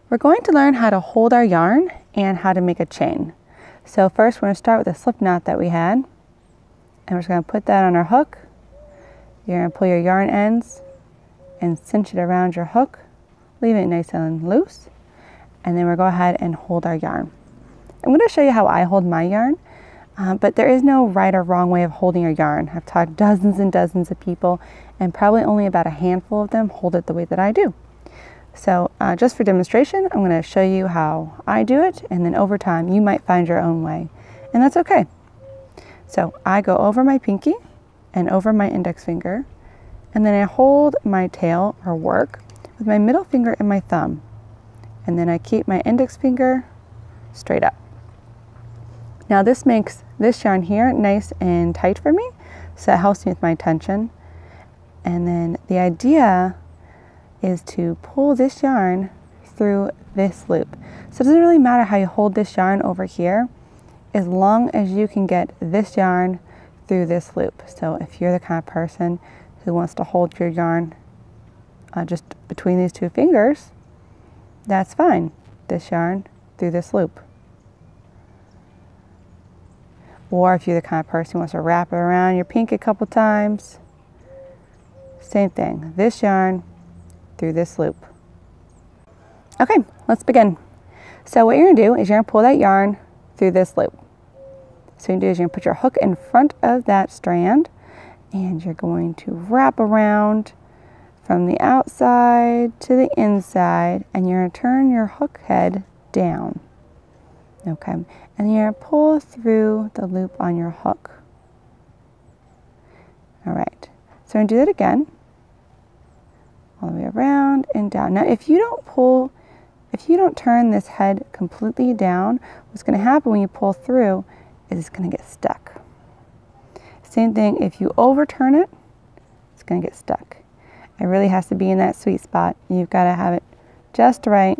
We're going to learn how to hold our yarn and how to make a chain. So first we're going to start with a slip knot that we had, and we're just going to put that on our hook. You're going to pull your yarn ends and cinch it around your hook, leave it nice and loose, and then we'll go ahead and hold our yarn. I'm going to show you how I hold my yarn, but there is no right or wrong way of holding your yarn. I've taught dozens and dozens of people, and probably only about a handful of them hold it the way that I do. So just for demonstration, I'm going to show you how I do it, and then over time you might find your own way, and that's okay. So I go over my pinky and over my index finger, and then I hold my tail or work with my middle finger and my thumb, and then I keep my index finger straight up. Now this makes this yarn here nice and tight for me, so it helps me with my tension. And then the idea is to pull this yarn through this loop. So it doesn't really matter how you hold this yarn over here, as long as you can get this yarn through this loop. So if you're the kind of person who wants to hold your yarn just between these two fingers, that's fine. This yarn through this loop. Or if you're the kind of person who wants to wrap it around your pinky a couple times, same thing. This yarn through this loop. Okay, let's begin. So what you're going to do is you're going to pull that yarn through this loop. So what you're going to do is you're going to put your hook in front of that strand, and you're going to wrap around from the outside to the inside, and you're going to turn your hook head down. Okay, and you're going to pull through the loop on your hook. All right, so I'm going to do that again. All the way around and down. Now if you don't turn this head completely down, what's going to happen when you pull through is it's going to get stuck. Same thing, if you overturn it, it's going to get stuck. It really has to be in that sweet spot. You've got to have it just right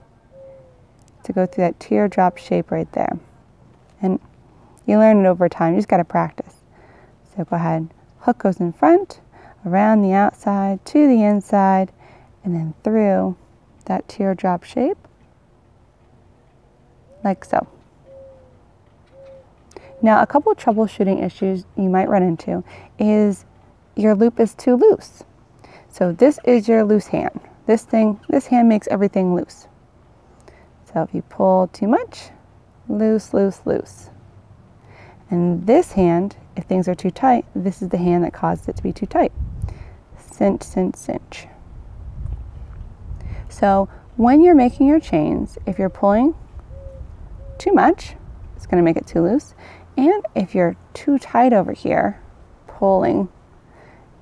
to go through that teardrop shape right there. And you learn it over time, you just got to practice. So go ahead, hook goes in front, around the outside, to the inside, and then through that teardrop shape, like so. Now a couple of troubleshooting issues you might run into is your loop is too loose. So this is your loose hand. This hand makes everything loose. So if you pull too much, loose, loose, loose. And this hand, if things are too tight, this is the hand that causes it to be too tight. Cinch, cinch, cinch. So when you're making your chains, if you're pulling too much, it's going to make it too loose. And if you're too tight over here, pulling,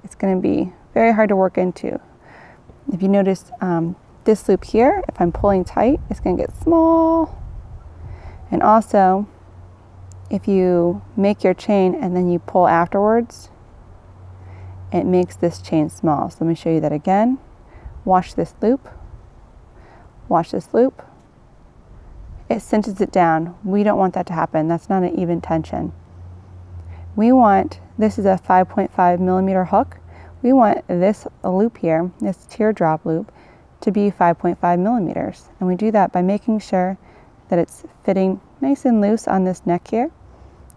it's going to be very hard to work into. If you notice this loop here, if I'm pulling tight, it's going to get small. And also, if you make your chain and then you pull afterwards, it makes this chain small. So let me show you that again. Watch this loop. Watch this loop. It cinches it down. We don't want that to happen. That's not an even tension. We want, this is a 5.5 millimeter hook. We want this loop here, this teardrop loop, to be 5.5 millimeters. And we do that by making sure that it's fitting nice and loose on this neck here.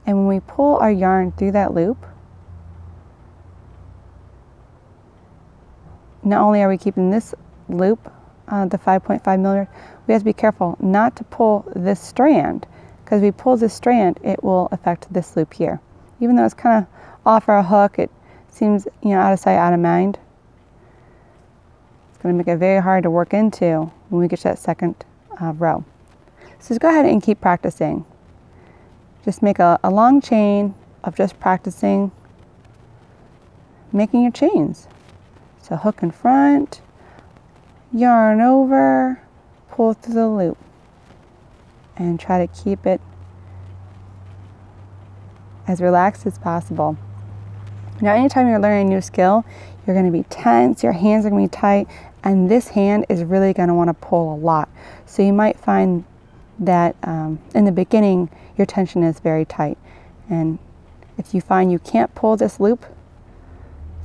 And when we pull our yarn through that loop, not only are we keeping this loop, the 5.5 millimeters, we have to be careful not to pull this strand, because if we pull this strand, it will affect this loop here. Even though it's kind of off our hook, it seems, out of sight, out of mind. It's going to make it very hard to work into when we get to that second row. So just go ahead and keep practicing. Just make a long chain of just practicing making your chains. So hook in front, yarn over, pull through the loop, and try to keep it as relaxed as possible. Now anytime you're learning a new skill, you're going to be tense, your hands are going to be tight, and this hand is really going to want to pull a lot. So you might find that in the beginning your tension is very tight, and if you find you can't pull this loop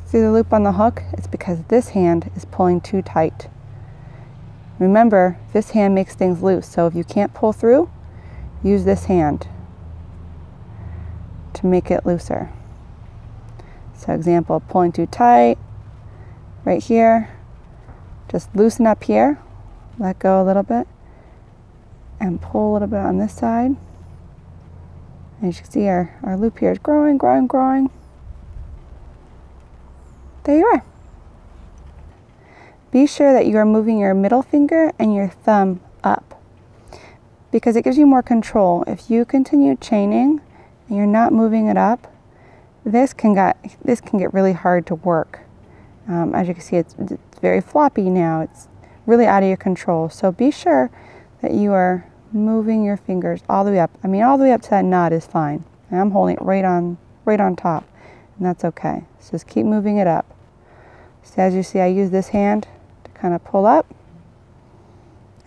through the loop on the hook, it's because this hand is pulling too tight. Remember, this hand makes things loose, so if you can't pull through, use this hand to make it looser. So example, pulling too tight, right here, just loosen up here, let go a little bit, and pull a little bit on this side. And as you can see, our loop here is growing, growing, growing. There you are. Be sure that you are moving your middle finger and your thumb up because it gives you more control. If you continue chaining and you're not moving it up, this can get really hard to work. As you can see, it's very floppy now. It's really out of your control. So be sure that you are moving your fingers all the way up. I mean, all the way up to that knot is fine. And I'm holding it right on top, and that's okay. So just keep moving it up. So as you see, I use this hand to kind of pull up,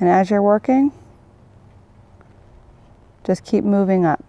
and as you're working, just keep moving up.